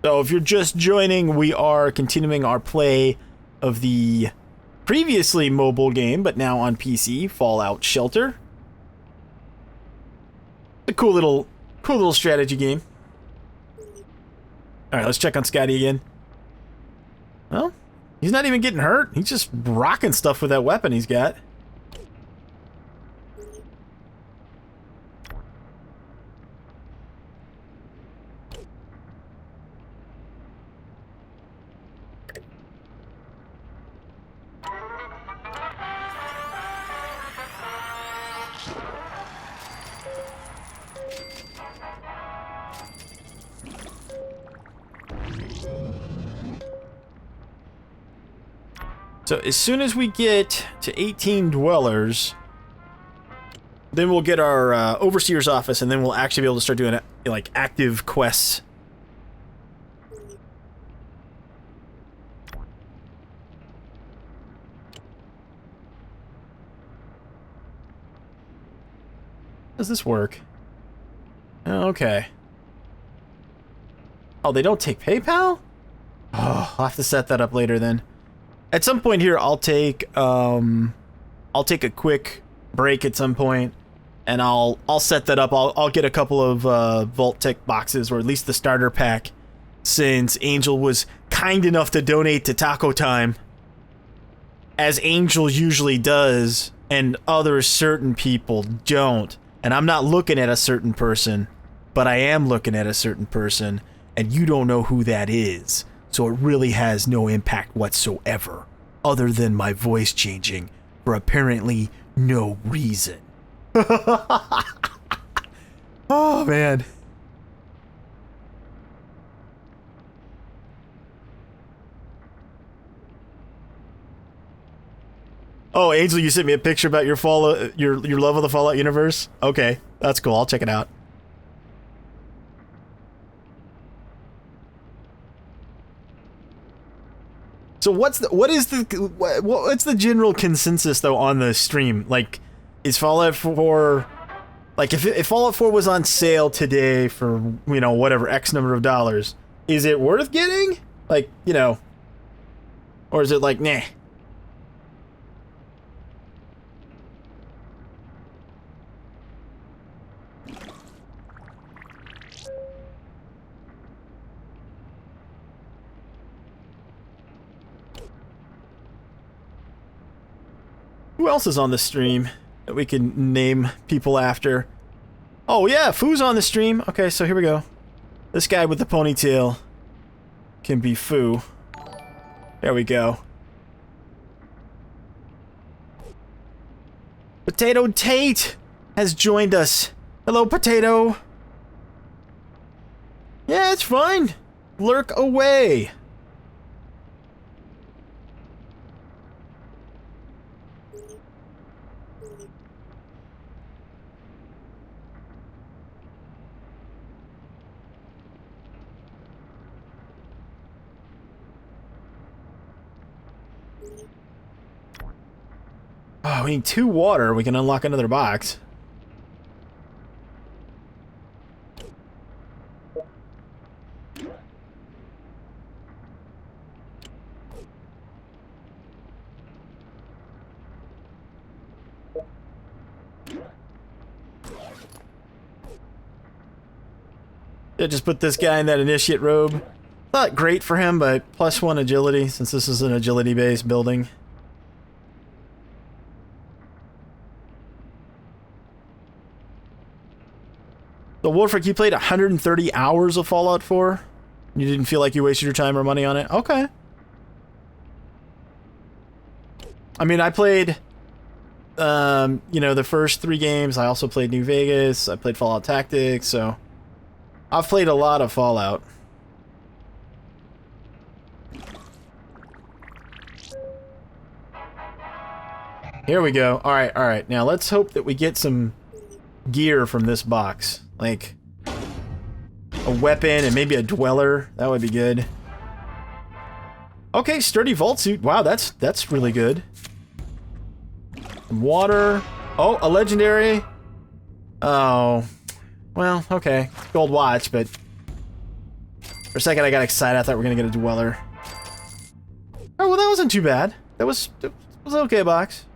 So if you're just joining, we are continuing our play of the previously mobile game, but now on PC, Fallout Shelter. A cool little strategy game. All right, let's check on Scotty again. Well, he's not even getting hurt. He's just rocking stuff with that weapon he's got. So as soon as we get to 18 dwellers, then we'll get our overseer's office, and then we'll actually be able to start doing like active quests. Does this work? Okay. Oh, they don't take PayPal? Oh, I'll have to set that up later then. At some point here, I'll take a quick break at some point, and I'll set that up. I'll get a couple of Vault-Tec boxes, or at least the starter pack, since Angel was kind enough to donate to Taco Time, as Angel usually does, and other certain people don't. And I'm not looking at a certain person, but I am looking at a certain person, and you don't know who that is. So it really has no impact whatsoever, other than my voice changing for apparently no reason. Oh, man. Oh, Angel, you sent me a picture about your love of the Fallout universe? Okay, that's cool. I'll check it out. So what's the general consensus though on the stream? Like, is Fallout 4, like if Fallout 4 was on sale today for, you know, whatever X number of dollars, is it worth getting? Like, you know, or is it like, nah? Who else is on the stream that we can name people after? Oh yeah, Foo's on the stream. Okay, so here we go. This guy with the ponytail can be Foo. There we go. Potato Tate has joined us. Hello, Potato. Yeah, it's fine. Lurk away. Oh, we need 2 water. We can unlock another box. Yeah, just put this guy in that initiate robe. Not great for him, but +1 agility, since this is an agility-based building. So Wolfric, you played 130 hours of Fallout 4? You didn't feel like you wasted your time or money on it? Okay. I mean, I played, you know, the first 3 games. I also played New Vegas. I played Fallout Tactics, so I've played a lot of Fallout. Here we go. All right. Now let's hope that we get some gear from this box. Like a weapon and maybe a dweller. That would be good. Okay, sturdy vault suit. Wow, that's really good. Some water. Oh, a legendary. Oh. Well, okay. Gold watch, but For a second, I got excited. I thought we were gonna get a Dweller. Oh, well, that wasn't too bad. That was an okay box.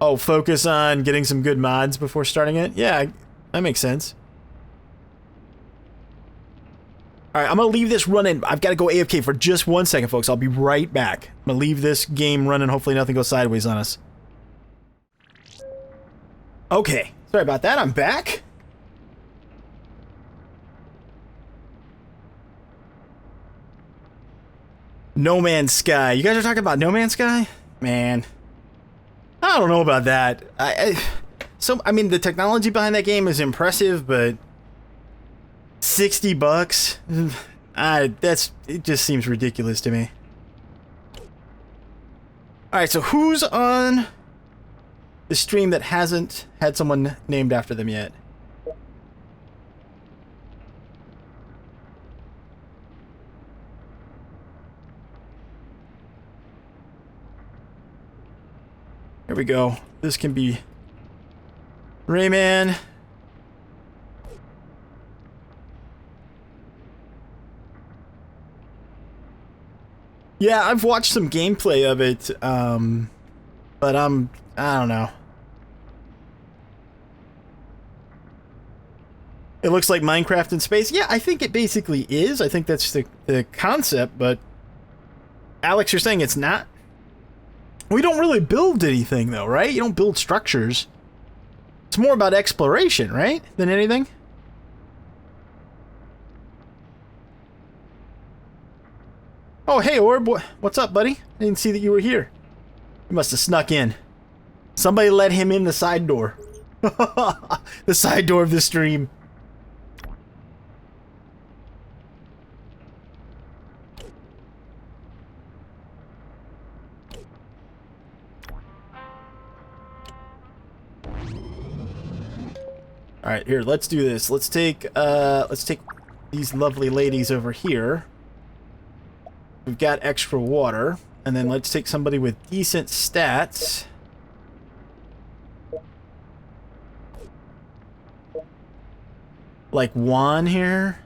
Oh, focus on getting some good mods before starting it? Yeah, that makes sense. Alright, I'm gonna leave this running. I've got to go AFK for just 1 second, folks. I'll be right back. I'm gonna leave this game running. Hopefully nothing goes sideways on us. Okay. Sorry about that. I'm back. No Man's Sky. You guys are talking about No Man's Sky? Man. I don't know about that. I mean, the technology behind that game is impressive, but $60? It just seems ridiculous to me. Alright, so who's on the stream that hasn't had someone named after them yet? Here we go. This can be Rayman. Yeah, I've watched some gameplay of it, but I don't know. It looks like Minecraft in space. Yeah, I think it basically is. I think that's the concept, but Alex, you're saying it's not? We don't really build anything, though, right? You don't build structures. It's more about exploration, right? Than anything? Oh, hey, Orb. What's up, buddy? I didn't see that you were here. You must have snuck in. Somebody let him in the side door. The side door of the stream. Alright, here, let's do this. Let's take these lovely ladies over here. We've got extra water. And then let's take somebody with decent stats. Like Juan here.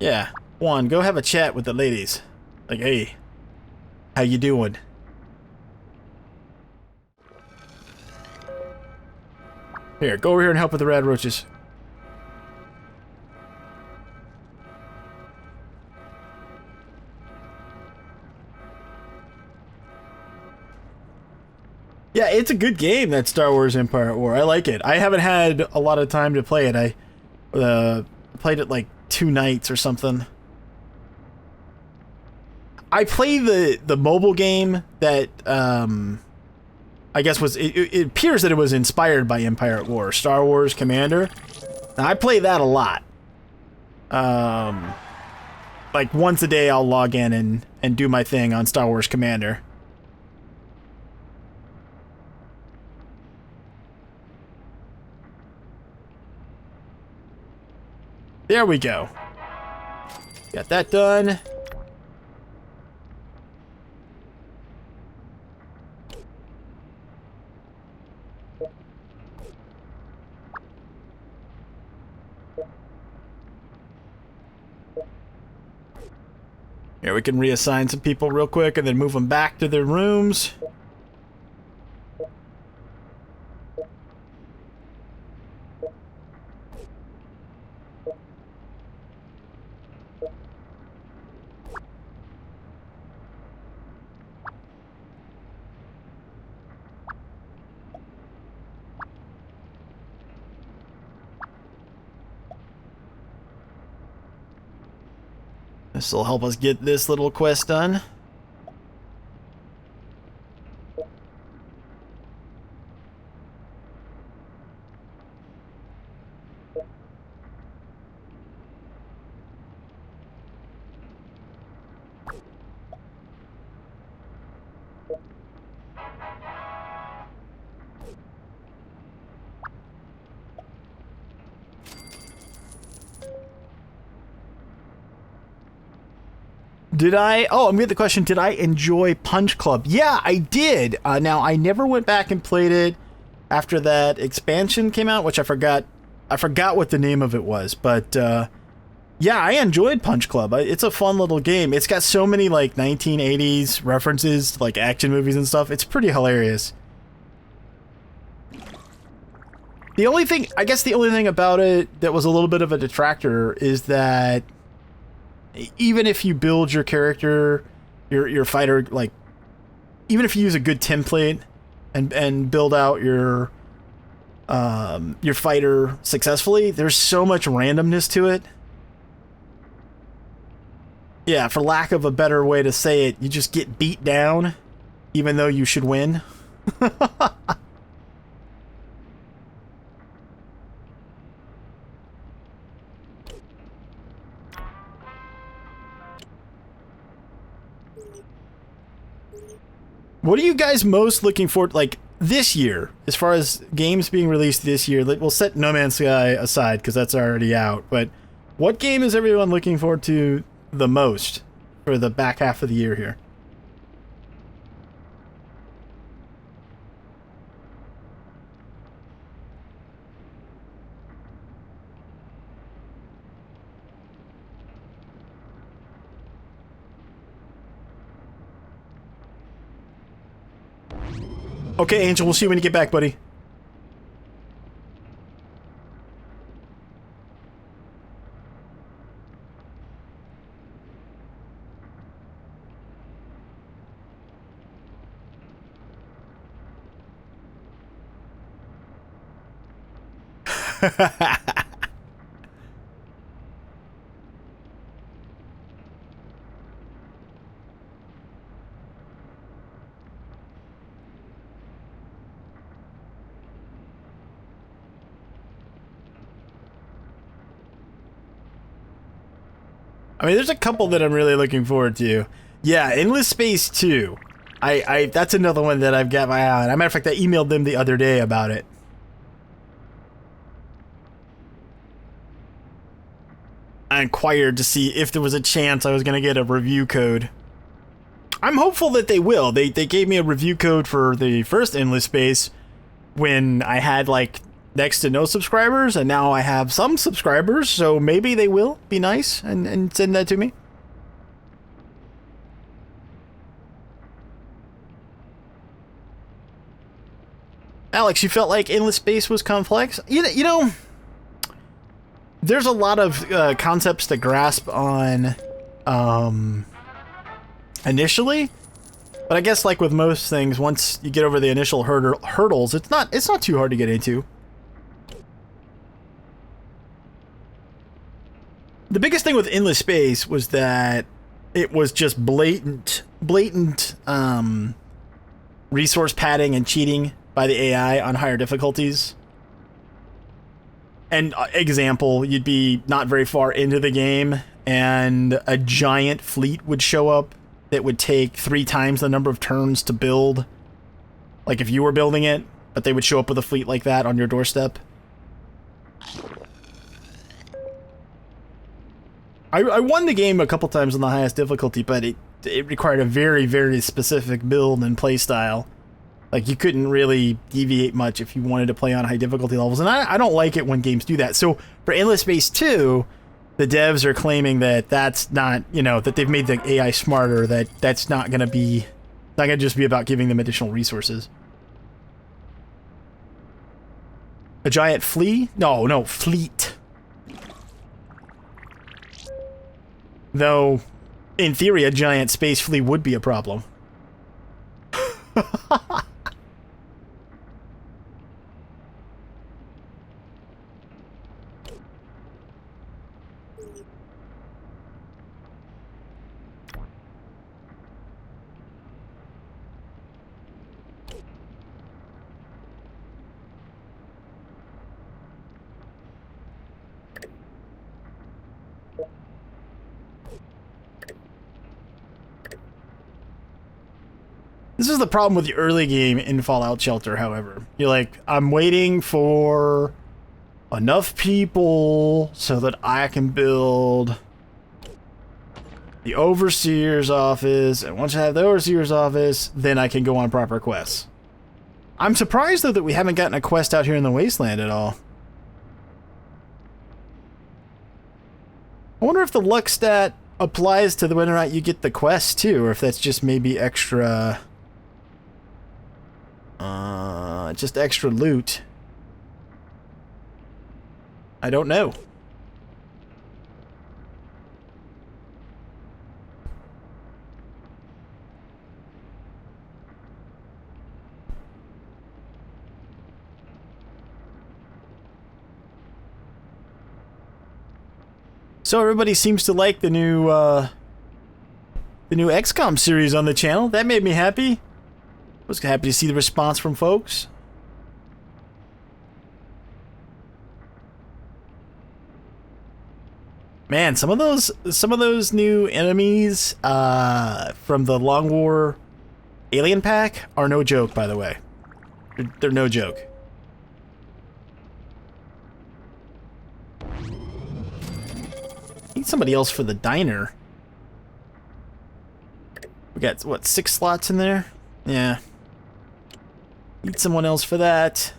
Yeah, Juan, go have a chat with the ladies. Like, hey, how you doing? Here, go over here and help with the rad roaches. Yeah, it's a good game, that Star Wars Empire at War. I like it. I haven't had a lot of time to play it. I played it like 2 nights or something. I played the mobile game that I guess was it appears that it was inspired by Empire at War, Star Wars Commander. Now, I play that a lot. Like once a day I'll log in and do my thing on Star Wars Commander. There we go. Got that done. Here, we can reassign some people real quick and then move them back to their rooms. This will help us get this little quest done. Did I? Oh, I'm getting the question. Did I enjoy Punch Club? Yeah, I did. Now I never went back and played it after that expansion came out, which I forgot. I forgot what the name of it was, but yeah, I enjoyed Punch Club. It's a fun little game. It's got so many like 1980s references to like action movies and stuff. It's pretty hilarious. The only thing, I guess the only thing about it that was a little bit of a detractor is that even if you build your character, your fighter, like, even if you use a good template and build out your fighter successfully, there's so much randomness to it. Yeah, for lack of a better way to say it, you just get beat down, even though you should win. What are you guys most looking forward, like, this year, as far as games being released this year? We'll set No Man's Sky aside, because that's already out, but what game is everyone looking forward to the most for the back half of the year here? Okay, Angel, we'll see you when you get back, buddy. I mean, there's a couple that I'm really looking forward to. Yeah, Endless Space 2. That's another one that I've got my eye on. As a matter of fact, I emailed them the other day about it. I inquired to see if there was a chance I was going to get a review code. I'm hopeful that they will. They gave me a review code for the first Endless Space when I had, like, next to no subscribers, and now I have some subscribers, so maybe they will be nice and send that to me. Alex, you felt like Endless Space was complex? You know, there's a lot of concepts to grasp on initially, but I guess like with most things, once you get over the initial hurdles, it's not too hard to get into. The biggest thing with Endless Space was that it was just blatant resource padding and cheating by the AI on higher difficulties. And example, you'd be not very far into the game and a giant fleet would show up that would take 3 times the number of turns to build. Like if you were building it, but they would show up with a fleet like that on your doorstep. I won the game a couple times on the highest difficulty, but it required a very, very specific build and play style. Like, you couldn't really deviate much if you wanted to play on high difficulty levels, and I don't like it when games do that. So, for Endless Space 2, the devs are claiming that that's not, you know, that they've made the AI smarter, that's not gonna be, not gonna just be about giving them additional resources. A giant flea? No, fleet. Though, in theory, a giant space flea would be a problem. This is the problem with the early game in Fallout Shelter, however. You're like, I'm waiting for enough people so that I can build the overseer's office, and once I have the overseer's office, then I can go on proper quests. I'm surprised, though, that we haven't gotten a quest out here in the Wasteland at all. I wonder if the luck stat applies to whether or not you get the quest, too, or if that's just maybe extra... just extra loot. I don't know. So everybody seems to like the new XCOM series on the channel. That made me happy. I was happy to see the response from folks. Man, some of those new enemies from the Long War Alien Pack are no joke, by the way. They're no joke. Need somebody else for the diner. We got, what, 6 slots in there? Yeah. Need someone else for that.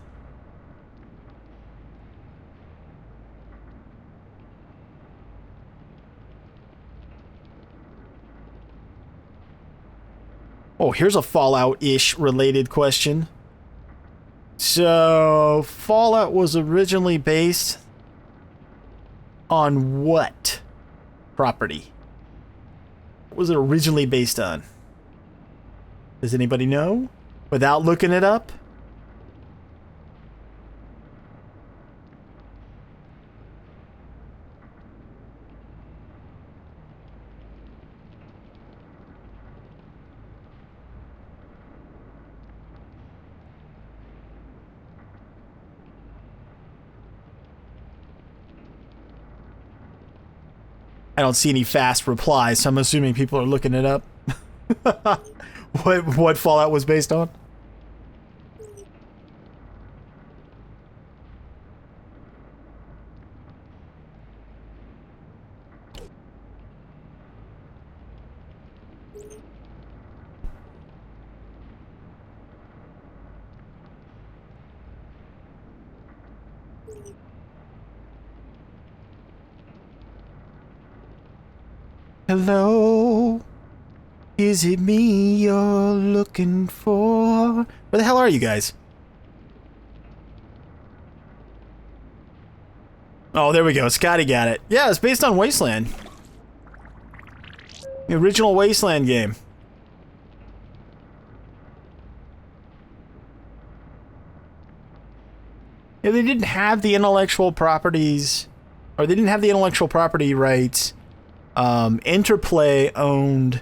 Oh, here's a Fallout-ish related question. So, Fallout was originally based on what property? What was it originally based on? Does anybody know? Without looking it up? I don't see any fast replies, so I'm assuming people are looking it up. What Fallout was based on? Hello? Is it me you're looking for? Where the hell are you guys? Oh, there we go. Scotty got it. Yeah, it's based on Wasteland. The original Wasteland game. Yeah, they didn't have the intellectual properties, or they didn't have the intellectual property rights. Interplay owned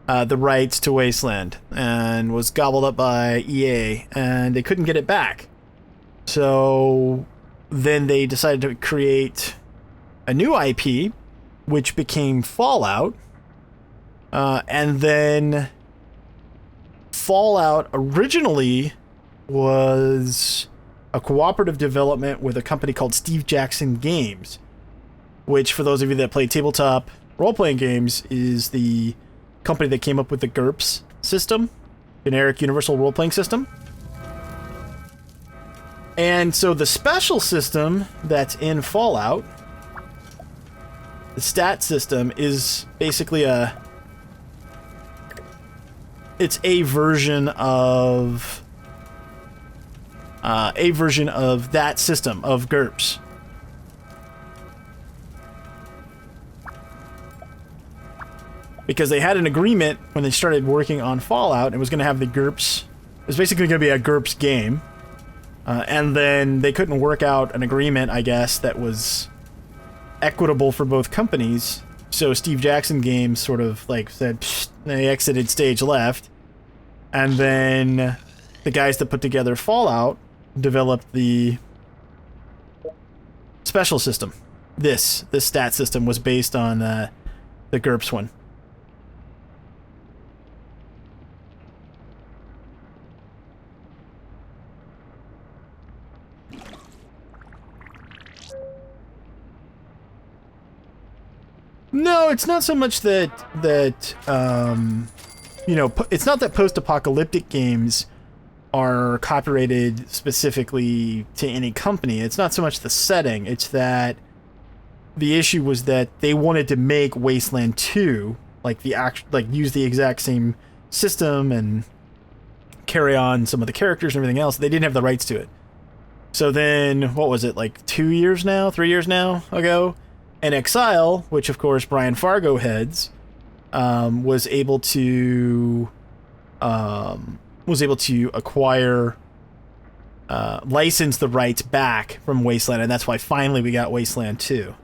the rights to Wasteland and was gobbled up by EA, and they couldn't get it back. So then they decided to create a new IP, which became Fallout. And then Fallout originally was a cooperative development with a company called Steve Jackson Games, which, for those of you that play tabletop role-playing games, is the company that came up with the GURPS system, generic universal role-playing system. And so the special system that's in Fallout, the stat system, is basically it's a version of that system of GURPS. Because they had an agreement when they started working on Fallout, it was going to have the GURPS. It was basically going to be a GURPS game. And then they couldn't work out an agreement, I guess, that was equitable for both companies. So Steve Jackson Games sort of like said, psst, they exited stage left. And then the guys that put together Fallout developed the special system. This stat system was based on the GURPS one. No, it's not so much that you know, it's not that post-apocalyptic games are copyrighted specifically to any company. It's not so much the setting. It's that the issue was that they wanted to make Wasteland 2, like use the exact same system and carry on some of the characters and everything else. They didn't have the rights to it. So then, what was it, like 3 years now ago? And Exile, which of course Brian Fargo heads, was able to acquire, license the rights back from Wasteland, and that's why finally we got Wasteland 2.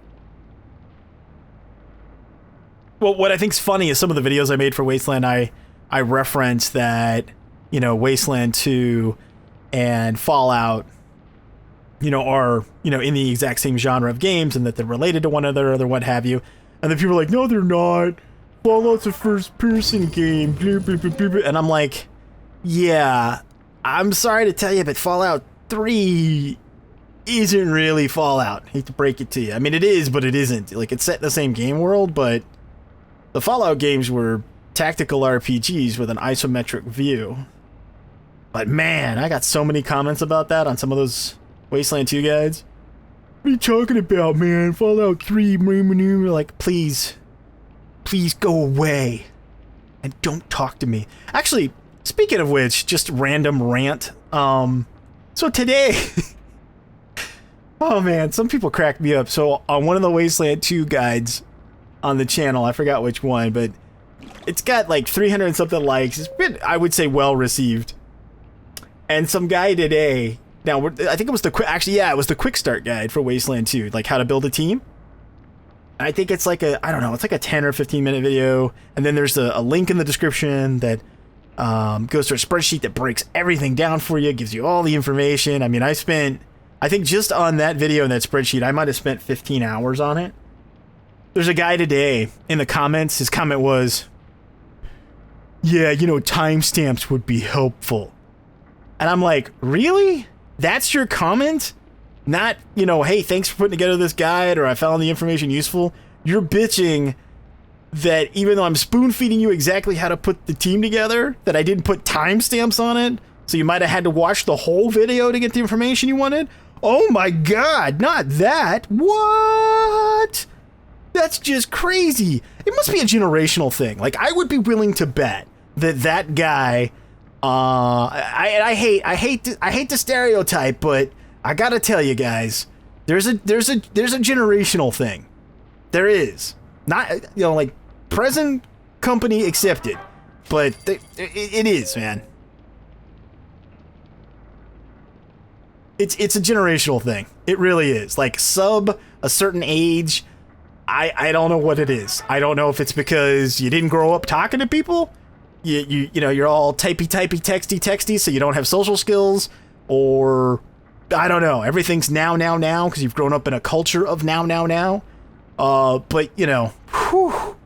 Well, what I think's funny is some of the videos I made for Wasteland, I reference that, you know, Wasteland 2 and Fallout, you know, are, you know, in the exact same genre of games and that they're related to one another or what have you. And then people are like, no, they're not. Fallout's a first-person game. Blah, blah, blah, blah, blah. And I'm like, yeah, I'm sorry to tell you, but Fallout 3 isn't really Fallout. I hate to break it to you. I mean, it is, but it isn't. Like, it's set in the same game world, but the Fallout games were tactical RPGs with an isometric view. But man, I got so many comments about that on some of those Wasteland 2 guides. What are you talking about, man? Fallout 3, like, please go away and don't talk to me. Actually, speaking of which, just random rant. So today, oh man, some people cracked me up. So on one of the Wasteland 2 guides on the channel, I forgot which one, but it's got like 300 and something likes. It's been, I would say, well received. And some guy today, now I think it was it was the quick start guide for Wasteland 2, like how to build a team. I think it's like I don't know, it's like a 10 or 15 minute video, and then there's a link in the description that goes to a spreadsheet that breaks everything down for you, gives you all the information. I mean, I think just on that video and that spreadsheet, I might have spent 15 hours on it. There's a guy today in the comments, his comment was, yeah, you know, timestamps would be helpful. And I'm like, really? That's your comment? Not, you know, hey, thanks for putting together this guide, or I found the information useful. You're bitching that even though I'm spoon feeding you exactly how to put the team together, that I didn't put timestamps on it, so you might have had to watch the whole video to get the information you wanted? Oh my god, not that. What? That's just crazy. It must be a generational thing. Like, I would be willing to bet that guy, I hate to stereotype, but I gotta tell you guys, there's a generational thing. There is. Not, you know, like, present company accepted, but it is, man. It's a generational thing. It really is. Like, sub a certain age, I don't know what it is. I don't know if it's because you didn't grow up talking to people. You know, you're all typey, texty, so you don't have social skills, or I don't know. Everything's now, because you've grown up in a culture of now. But, you know, whew.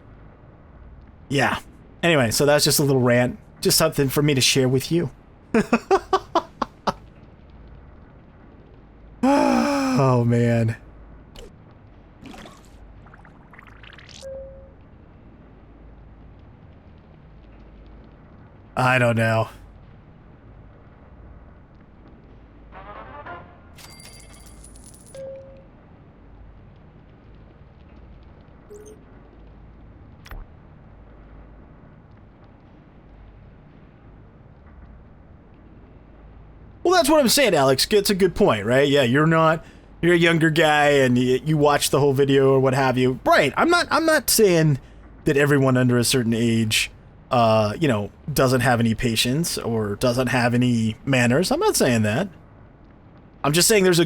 Yeah. Anyway, so that's just a little rant. Just something for me to share with you. Oh, man. I don't know. Well, that's what I'm saying, Alex. It's a good point, right? Yeah, you're a younger guy and you watch the whole video or what have you. Right. I'm not saying that everyone under a certain age, you know, doesn't have any patience or doesn't have any manners. I'm not saying that. I'm just saying there's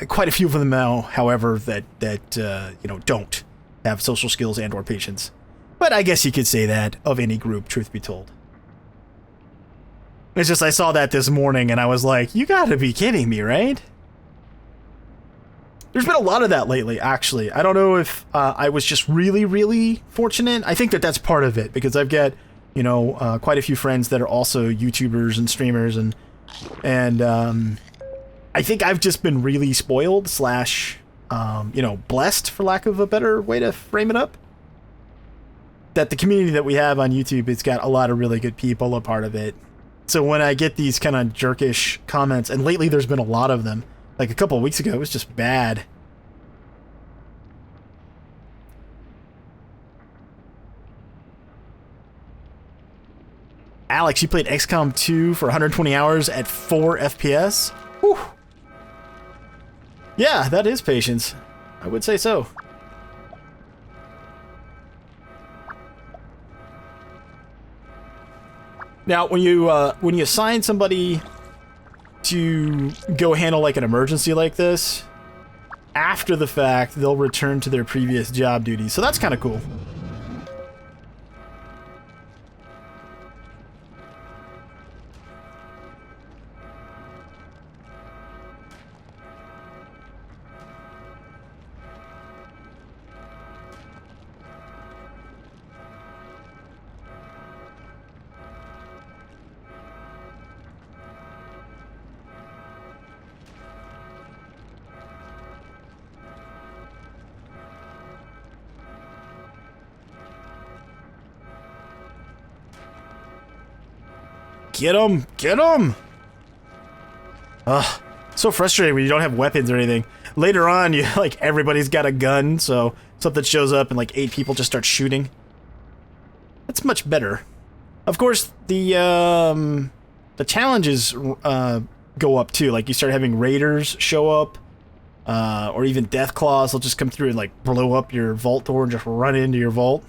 quite a few of them now, however, that you know, don't have social skills and or patience. But I guess you could say that of any group, truth be told. It's just I saw that this morning and I was like, you gotta be kidding me, right? There's been a lot of that lately, actually. I don't know if I was just really fortunate. I think that's part of it, because I've got, you know, quite a few friends that are also YouTubers and streamers, and I think I've just been really spoiled / you know, blessed, for lack of a better way to frame it up. That the community that we have on YouTube, it's got a lot of really good people a part of it. So when I get these kind of jerkish comments, and lately there's been a lot of them, like a couple of weeks ago, it was just bad. Alex, you played XCOM 2 for 120 hours at 4 FPS? Whew. Yeah, that is patience. I would say so. Now, when you assign somebody to go handle like an emergency like this, after the fact, they'll return to their previous job duties. So that's kind of cool. Get him! Get him! Ugh. So frustrating when you don't have weapons or anything. Later on, you like everybody's got a gun, so something shows up and like 8 people just start shooting. That's much better. Of course, the challenges go up too. Like you start having raiders show up, or even death claws will just come through and like blow up your vault door and just run into your vault.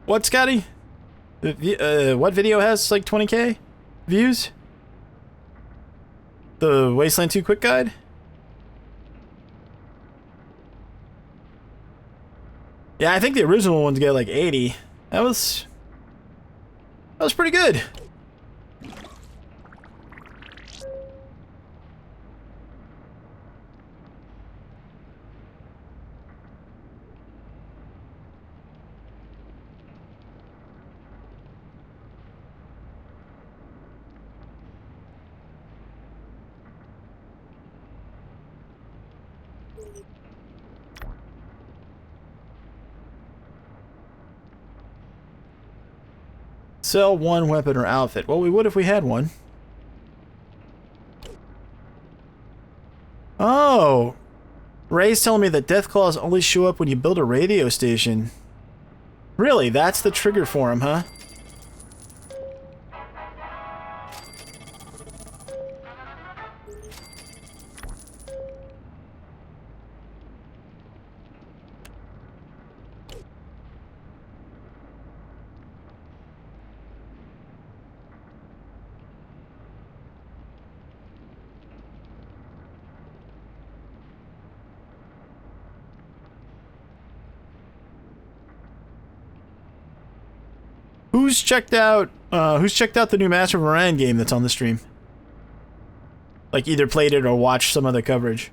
What, Scotty? What video has like 20k views? The Wasteland 2 quick guide? Yeah, I think the original ones get like 80. That was pretty good. Sell one weapon or outfit. Well, we would if we had one. Oh! Ray's telling me that death claws only show up when you build a radio station. Really? That's the trigger for him, huh? Who's checked out the new Master of Rant game that's on the stream? Like either played it or watched some other coverage.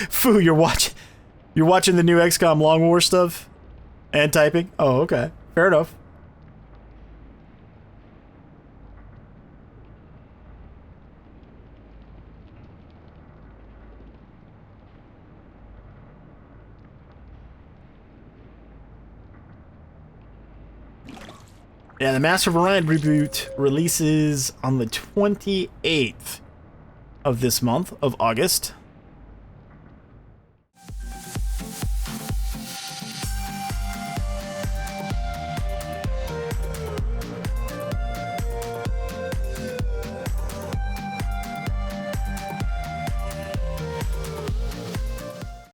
Foo, you're watching the new XCOM Long War stuff and typing? Oh, okay. Fair enough. Yeah, the Master of Rant reboot releases on the 28th of this month of August.